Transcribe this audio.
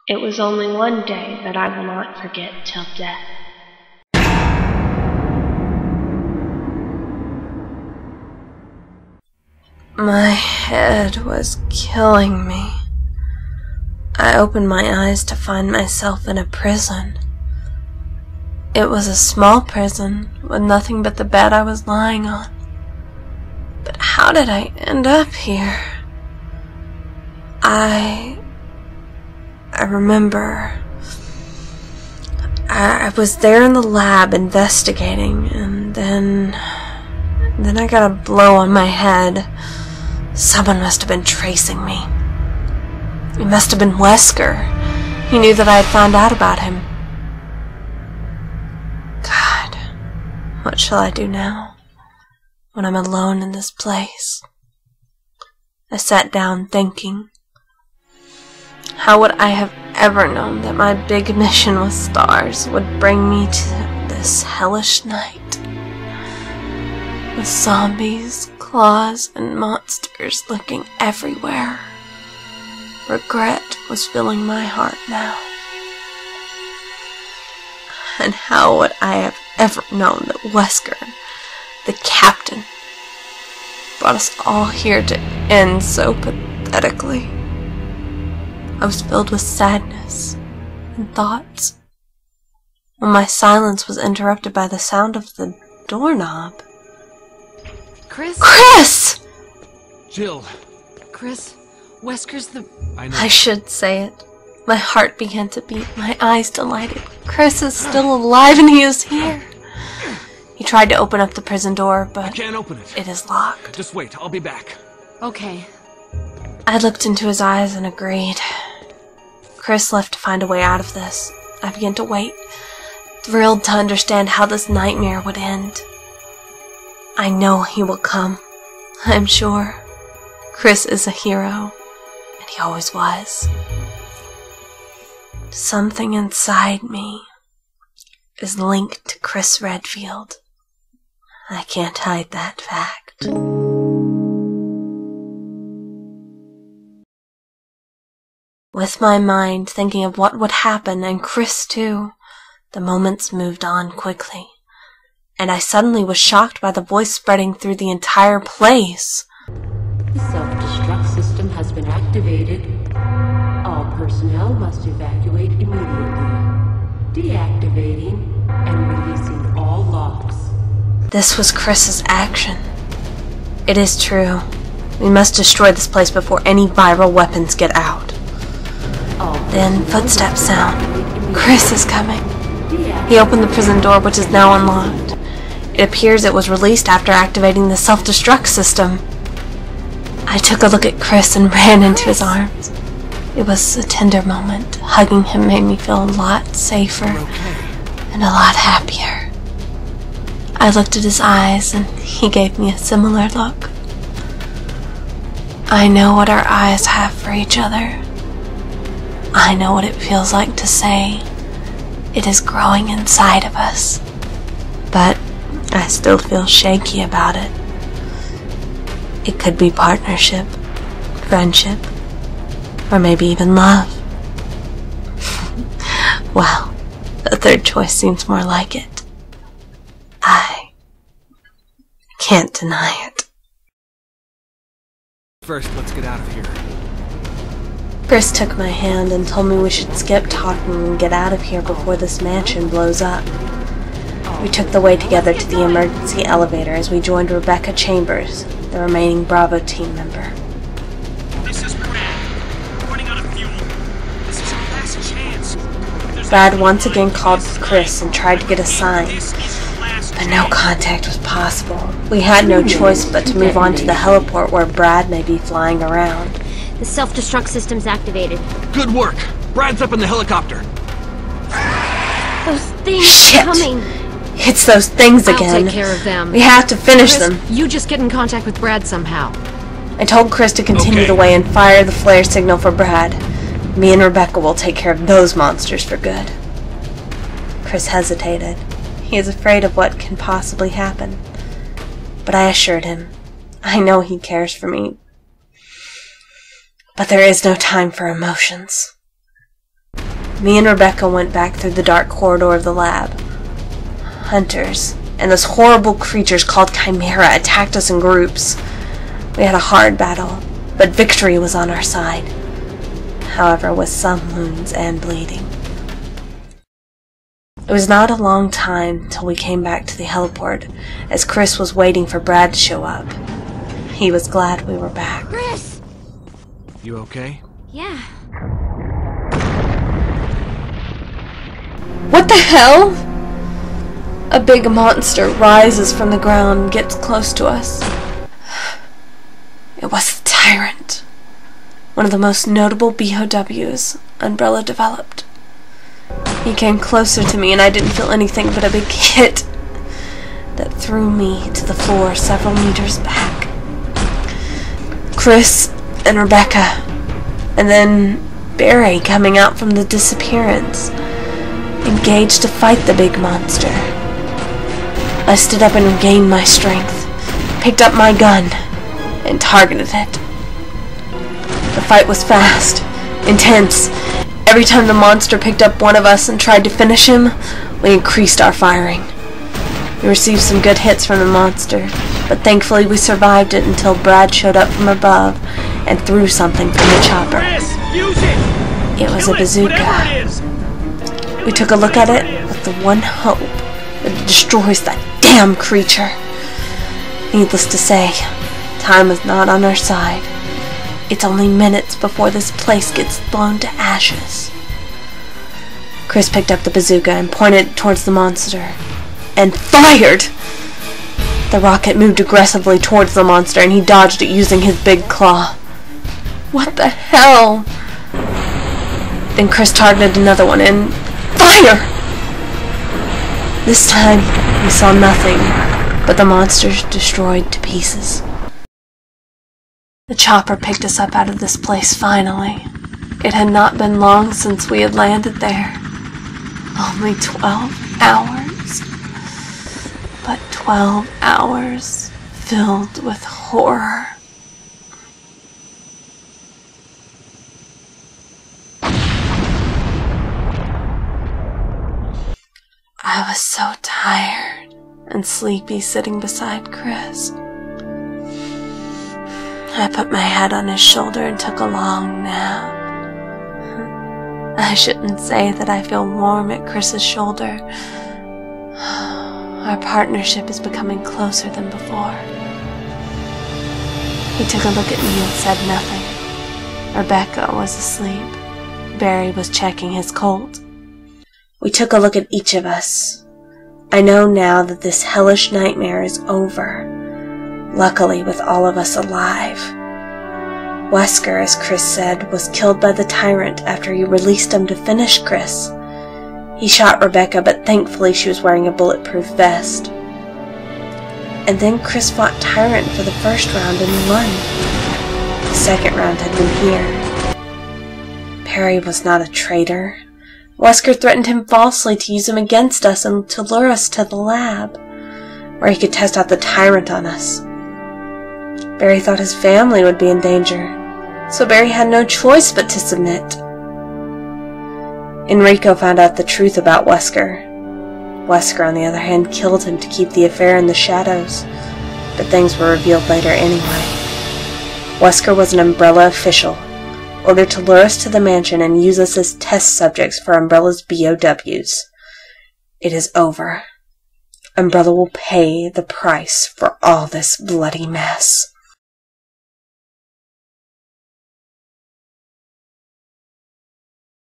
It was only one day that I will not forget till death. My head was killing me. I opened my eyes to find myself in a prison. It was a small prison with nothing but the bed I was lying on. But how did I end up here? I remember I was there in the lab investigating, and then I got a blow on my head. Someone must have been tracing me. It must have been Wesker. He knew that I had found out about him. God, what shall I do now, when I'm alone in this place? I sat down thinking. How would I have ever known that my big mission with stars would bring me to this hellish night? With zombies, claws, and monsters lurking everywhere. Regret was filling my heart now. And how would I have ever known that Wesker, the captain, brought us all here to end so pathetically? I was filled with sadness and thoughts when my silence was interrupted by the sound of the doorknob. Chris? Chris! Jill. Chris, Wesker's the... I know. I should say it. My heart began to beat, my eyes dilated. Chris is still alive and he is here. He tried to open up the prison door, but I can't open it. it is locked. Just wait, I'll be back. Okay. I looked into his eyes and agreed. Chris left to find a way out of this. I began to wait, thrilled to understand how this nightmare would end. I know he will come. I'm sure. Chris is a hero, and he always was. Something inside me is linked to Chris Redfield. I can't hide that fact. With my mind thinking of what would happen, and Chris too, the moments moved on quickly, and I suddenly was shocked by the voice spreading through the entire place. The self-destruct system has been activated. All personnel must evacuate immediately. Deactivating and releasing all locks. This was Chris's action. It is true. We must destroy this place before any viral weapons get out. Then footsteps sound. Chris is coming. He opened the prison door, which is now unlocked. It appears it was released after activating the self-destruct system. I took a look at Chris and ran into his arms. It was a tender moment. Hugging him made me feel a lot safer and a lot happier. I looked at his eyes and he gave me a similar look. I know what our eyes have for each other. I know what it feels like to say it is growing inside of us. But I still feel shaky about it. It could be partnership, friendship, or maybe even love. Well, the third choice seems more like it. I can't deny it. First, let's get out of here. Chris took my hand and told me we should skip talking and get out of here before this mansion blows up. We took the way together to the emergency elevator as we joined Rebecca Chambers, the remaining Bravo team member. This is Brad. We're running out of fuel. This is our last chance. Brad once again called Chris and tried to get a sign, This is the last but no contact was possible. We had no choice but to move on to the heliport where Brad may be flying around. The self-destruct system's activated. Good work. Brad's up in the helicopter. Those things Shit. are coming. It's those things I'll again. take care of them. We have to finish Chris, them. you just get in contact with Brad somehow. I told Chris to continue Okay. the way and fire the flare signal for Brad. Me and Rebecca will take care of those monsters for good. Chris hesitated. He is afraid of what can possibly happen. But I assured him, I know he cares for me. But there is no time for emotions. me and Rebecca went back through the dark corridor of the lab. Hunters and those horrible creatures called Chimera attacked us in groups. We had a hard battle, but victory was on our side. However, with some wounds and bleeding. It was not a long time till we came back to the heliport, as Chris was waiting for Brad to show up. He was glad we were back. Chris! You okay? Yeah. What the hell? A big monster rises from the ground and gets close to us. It was the Tyrant, one of the most notable BOWs Umbrella developed. He came closer to me and I didn't feel anything but a big hit that threw me to the floor several meters back. Chris and Rebecca, and then Barry coming out from the disappearance, engaged to fight the big monster. I stood up and regained my strength, picked up my gun, and targeted it. The fight was fast, intense. Every time the monster picked up one of us and tried to finish him, we increased our firing. We received some good hits from the monster, but thankfully we survived it until Brad showed up from above and threw something from the chopper. Chris, use it! It was Kill a bazooka. Whatever it is. We took a look at it with the one hope that it destroys that damn creature. Needless to say, time is not on our side. It's only minutes before this place gets blown to ashes. Chris picked up the bazooka and pointed it towards the monster, and fired! The rocket moved aggressively towards the monster, and he dodged it using his big claw. What the hell? Then Chris targeted another one, and fire! This time, we saw nothing but the monsters destroyed to pieces. The chopper picked us up out of this place finally. It had not been long since we had landed there. Only 12 hours. But 12 hours filled with horror. I was so tired and sleepy sitting beside Chris. I put my head on his shoulder and took a long nap. I shouldn't say that I feel warm at Chris's shoulder. Our partnership is becoming closer than before. He took a look at me and said nothing. Rebecca was asleep. Barry was checking his Colt. We took a look at each of us. I know now that this hellish nightmare is over. Luckily, with all of us alive. Wesker, as Chris said, was killed by the Tyrant after he released him to finish Chris. He shot Rebecca, but thankfully she was wearing a bulletproof vest. And then Chris fought Tyrant for the first round and won. The second round had been here. Perry was not a traitor. Wesker threatened him falsely to use him against us and to lure us to the lab, where he could test out the Tyrant on us. Barry thought his family would be in danger, so Barry had no choice but to submit. Enrico found out the truth about Wesker. Wesker, on the other hand, killed him to keep the affair in the shadows, but things were revealed later anyway. Wesker was an Umbrella official, ordered to lure us to the mansion and use us as test subjects for Umbrella's BOWs. It is over. Umbrella will pay the price for all this bloody mess.